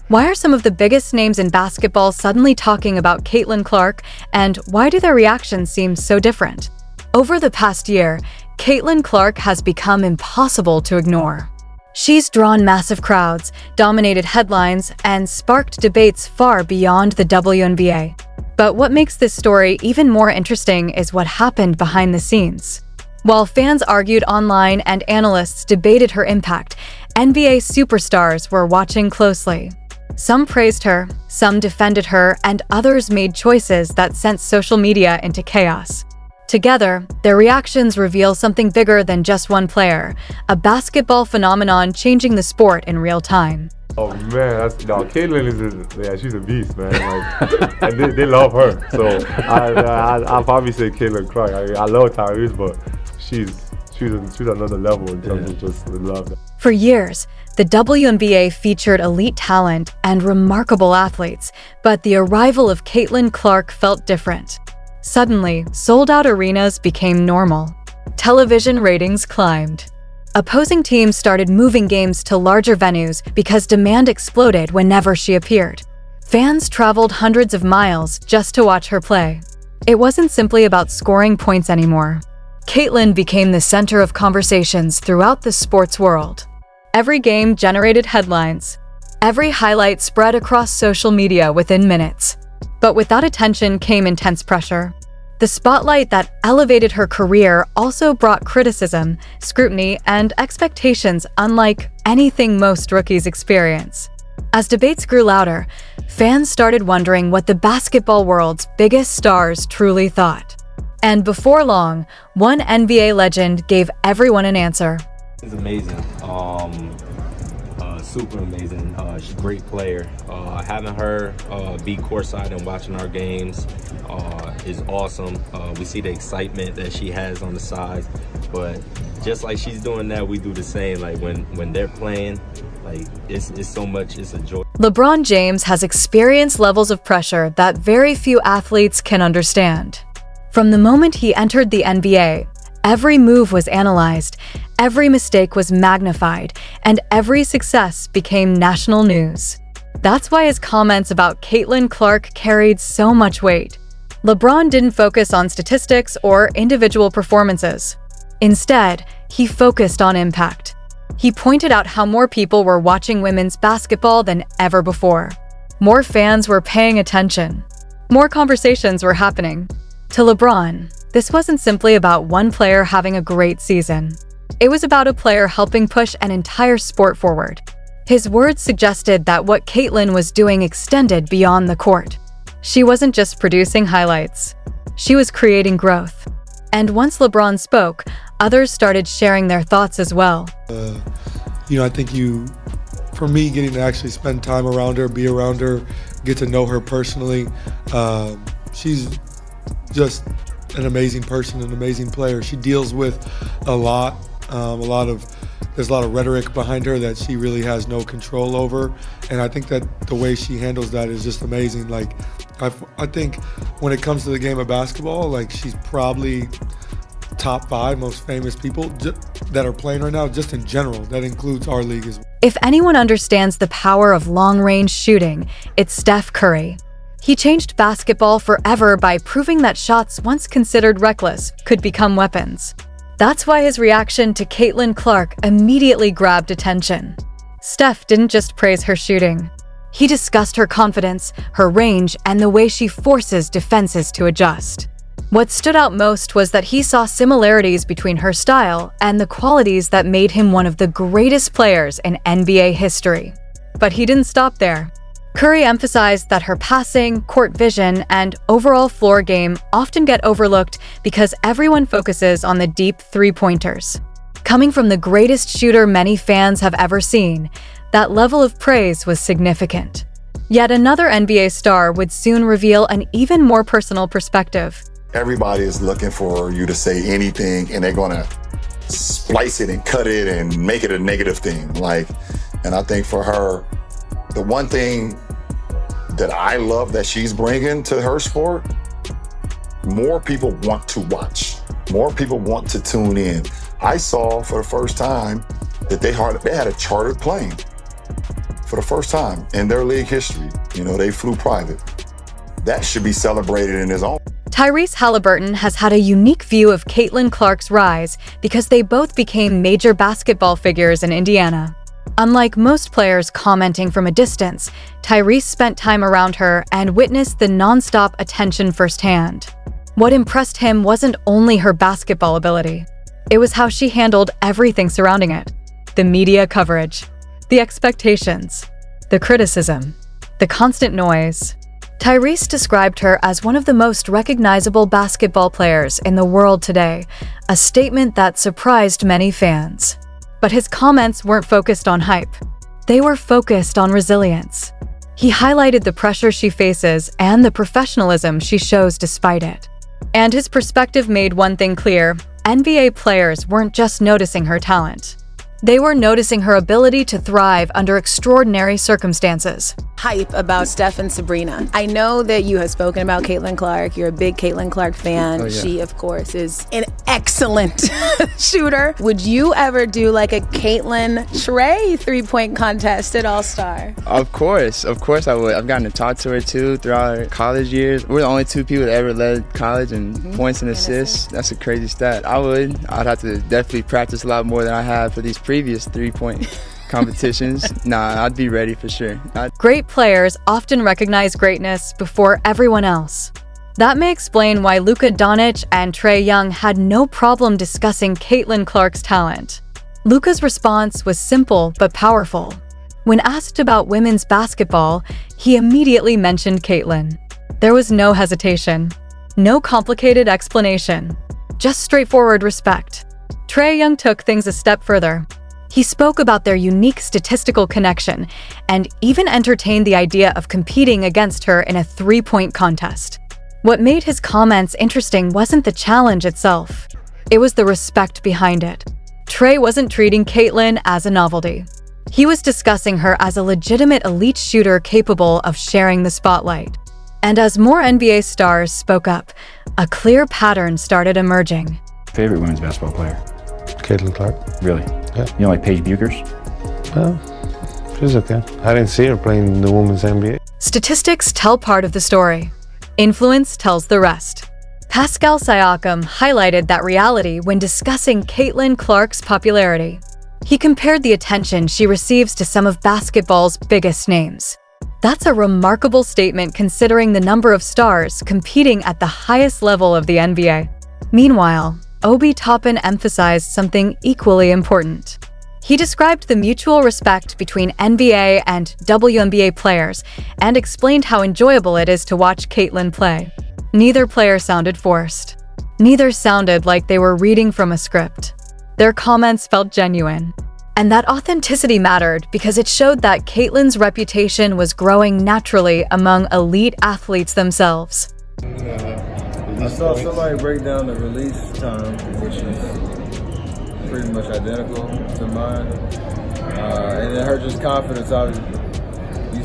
Why are some of the biggest names in basketball suddenly talking about Caitlin Clark, and why do their reactions seem so different? Over the past year, Caitlin Clark has become impossible to ignore. She's drawn massive crowds, dominated headlines, and sparked debates far beyond the WNBA. But what makes this story even more interesting is what happened behind the scenes. While fans argued online and analysts debated her impact, NBA superstars were watching closely. Some praised her, some defended her, and others made choices that sent social media into chaos. Together, their reactions reveal something bigger than just one player, a basketball phenomenon changing the sport in real time. Oh man, Caitlin she's a beast, man. Like, and they love her. So I'll probably say Caitlin Clark. I love Tyrese, but she's another level in terms of just the love. For years, the WNBA featured elite talent and remarkable athletes, but the arrival of Caitlin Clark felt different. Suddenly, sold-out arenas became normal. Television ratings climbed. Opposing teams started moving games to larger venues because demand exploded whenever she appeared. Fans traveled hundreds of miles just to watch her play. It wasn't simply about scoring points anymore. Caitlin became the center of conversations throughout the sports world. Every game generated headlines. Every highlight spread across social media within minutes. But with that attention came intense pressure. The spotlight that elevated her career also brought criticism, scrutiny, and expectations unlike anything most rookies experience. As debates grew louder, fans started wondering what the basketball world's biggest stars truly thought. And before long, one NBA legend gave everyone an answer. It's amazing. Super amazing. She's a great player. Having her be courtside and watching our games is awesome. We see the excitement that she has on the sides, but just like she's doing that, we do the same. Like when they're playing, like it's so much. It's a joy. LeBron James has experienced levels of pressure that very few athletes can understand. From the moment he entered the NBA, every move was analyzed, every mistake was magnified, and every success became national news. That's why his comments about Caitlin Clark carried so much weight. LeBron didn't focus on statistics or individual performances. Instead, he focused on impact. He pointed out how more people were watching women's basketball than ever before. More fans were paying attention. More conversations were happening. To LeBron, this wasn't simply about one player having a great season. It was about a player helping push an entire sport forward. His words suggested that what Caitlin was doing extended beyond the court. She wasn't just producing highlights. She was creating growth. And once LeBron spoke, others started sharing their thoughts as well. I think for me, getting to actually spend time around her, be around her, get to know her personally, she's just an amazing person, an amazing player. She deals with a lot. There's a lot of rhetoric behind her that she really has no control over, and I think that the way she handles that is just amazing. Like, I think when it comes to the game of basketball, like, she's probably top 5 most famous people that are playing right now, just in general. That includes our league as well. If anyone understands the power of long-range shooting, it's Steph Curry. He changed basketball forever by proving that shots once considered reckless could become weapons. That's why his reaction to Caitlin Clark immediately grabbed attention. Steph didn't just praise her shooting. He discussed her confidence, her range, and the way she forces defenses to adjust. What stood out most was that he saw similarities between her style and the qualities that made him one of the greatest players in NBA history. But he didn't stop there. Curry emphasized that her passing, court vision, and overall floor game often get overlooked because everyone focuses on the deep three-pointers. Coming from the greatest shooter many fans have ever seen, that level of praise was significant. Yet another NBA star would soon reveal an even more personal perspective. Everybody is looking for you to say anything, and they're gonna splice it and cut it and make it a negative thing. And I think for her, the one thing that I love that she's bringing to her sport, more people want to watch. More people want to tune in. I saw for the first time that they had a chartered plane for the first time in their league history. You know, they flew private. That should be celebrated in its own. Tyrese Haliburton has had a unique view of Caitlin Clark's rise because they both became major basketball figures in Indiana. Unlike most players commenting from a distance, Tyrese spent time around her and witnessed the non-stop attention firsthand. What impressed him wasn't only her basketball ability. It was how she handled everything surrounding it. The media coverage, the expectations, the criticism, the constant noise. Tyrese described her as one of the most recognizable basketball players in the world today, a statement that surprised many fans. But his comments weren't focused on hype. They were focused on resilience. He highlighted the pressure she faces and the professionalism she shows despite it. And his perspective made one thing clear: NBA players weren't just noticing her talent. They were noticing her ability to thrive under extraordinary circumstances. Hype about Steph and Sabrina. I know that you have spoken about Caitlin Clark. You're a big Caitlin Clark fan. Oh, yeah. She, of course, is an excellent shooter. Would you ever do like a Caitlin Trae three-point contest at All-Star? Of course I would. I've gotten to talk to her too throughout her college years. We're the only two people that ever led college in points and assists. That's a crazy stat. I'd have to definitely practice a lot more than I have for these previous three-point competitions. Nah, I'd be ready for sure. Great players often recognize greatness before everyone else. That may explain why Luka Dončić and Trae Young had no problem discussing Caitlin Clark's talent. Luka's response was simple but powerful. When asked about women's basketball, he immediately mentioned Caitlin. There was no hesitation, no complicated explanation, just straightforward respect. Trae Young took things a step further. He spoke about their unique statistical connection and even entertained the idea of competing against her in a three-point contest. What made his comments interesting wasn't the challenge itself. It was the respect behind it. Trae wasn't treating Caitlin as a novelty. He was discussing her as a legitimate elite shooter capable of sharing the spotlight. And as more NBA stars spoke up, a clear pattern started emerging. Favorite women's basketball player? Caitlin Clark. Really? Yeah. You don't like Paige Buchers? She's okay. I didn't see her playing in the women's NBA. Statistics tell part of the story. Influence tells the rest. Pascal Siakam highlighted that reality when discussing Caitlin Clark's popularity. He compared the attention she receives to some of basketball's biggest names. That's a remarkable statement considering the number of stars competing at the highest level of the NBA. Meanwhile, Obi Toppin emphasized something equally important. He described the mutual respect between NBA and WNBA players and explained how enjoyable it is to watch Caitlin play. Neither player sounded forced. Neither sounded like they were reading from a script. Their comments felt genuine. And that authenticity mattered because it showed that Caitlin's reputation was growing naturally among elite athletes themselves. I saw somebody break down the release time, which is pretty much identical to mine. And it hurt just confidence. You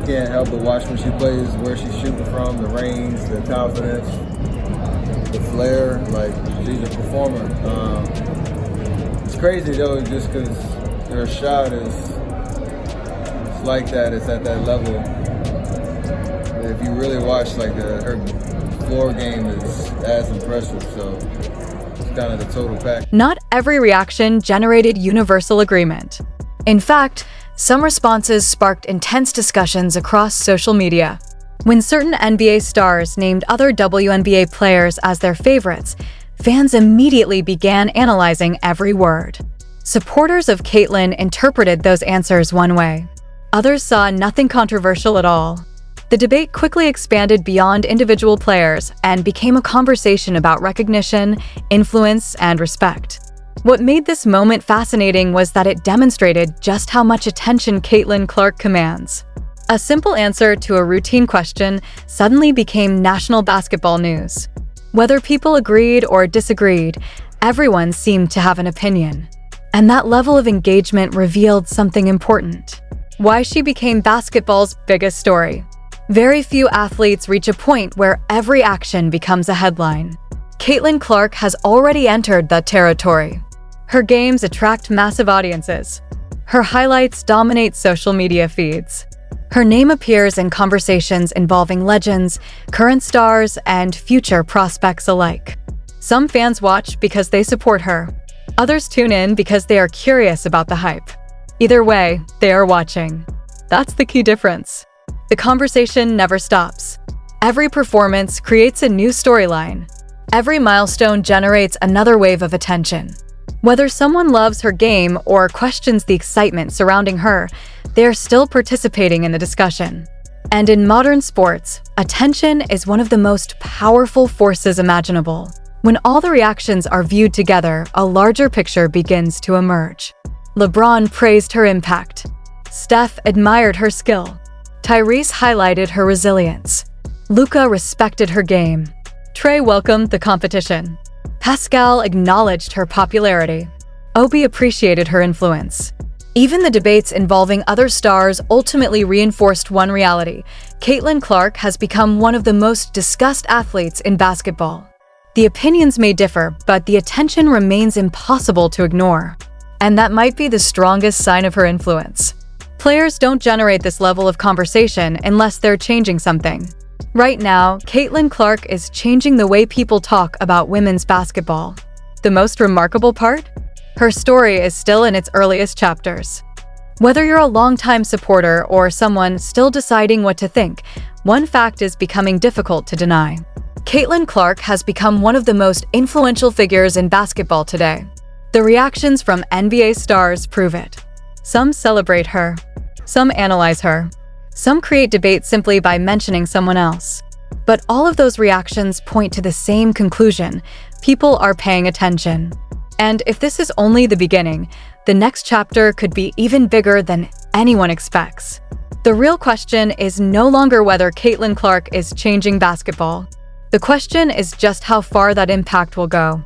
can't help but watch when she plays, where she's shooting from, the range, the confidence, the flair. Like, she's a performer. It's crazy though, just because her shot is like that. It's at that level. If you really watch, like her floor game is as impressive. So it's kind of the total pack. Not every reaction generated universal agreement. In fact, some responses sparked intense discussions across social media. When certain NBA stars named other WNBA players as their favorites, fans immediately began analyzing every word. Supporters of Caitlin interpreted those answers one way. Others saw nothing controversial at all. The debate quickly expanded beyond individual players and became a conversation about recognition, influence, and respect. What made this moment fascinating was that it demonstrated just how much attention Caitlin Clark commands. A simple answer to a routine question suddenly became national basketball news. Whether people agreed or disagreed, everyone seemed to have an opinion. And that level of engagement revealed something important: why she became basketball's biggest story. Very few athletes reach a point where every action becomes a headline. Caitlin Clark has already entered that territory. Her games attract massive audiences. Her highlights dominate social media feeds. Her name appears in conversations involving legends, current stars, and future prospects alike. Some fans watch because they support her. Others tune in because they are curious about the hype. Either way, they are watching. That's the key difference. The conversation never stops. Every performance creates a new storyline. Every milestone generates another wave of attention. Whether someone loves her game or questions the excitement surrounding her, they are still participating in the discussion. And in modern sports, attention is one of the most powerful forces imaginable. When all the reactions are viewed together, a larger picture begins to emerge. LeBron praised her impact. Steph admired her skill. Tyrese highlighted her resilience. Luka respected her game. Trae welcomed the competition. Pascal acknowledged her popularity. Obi appreciated her influence. Even the debates involving other stars ultimately reinforced one reality: Caitlin Clark has become one of the most discussed athletes in basketball. The opinions may differ, but the attention remains impossible to ignore. And that might be the strongest sign of her influence. Players don't generate this level of conversation unless they're changing something. Right now, Caitlin Clark is changing the way people talk about women's basketball. The most remarkable part? Her story is still in its earliest chapters. Whether you're a longtime supporter or someone still deciding what to think, one fact is becoming difficult to deny. Caitlin Clark has become one of the most influential figures in basketball today. The reactions from NBA stars prove it. Some celebrate her. Some analyze her. Some create debate simply by mentioning someone else. But all of those reactions point to the same conclusion: people are paying attention. And if this is only the beginning, the next chapter could be even bigger than anyone expects. The real question is no longer whether Caitlin Clark is changing basketball. The question is just how far that impact will go.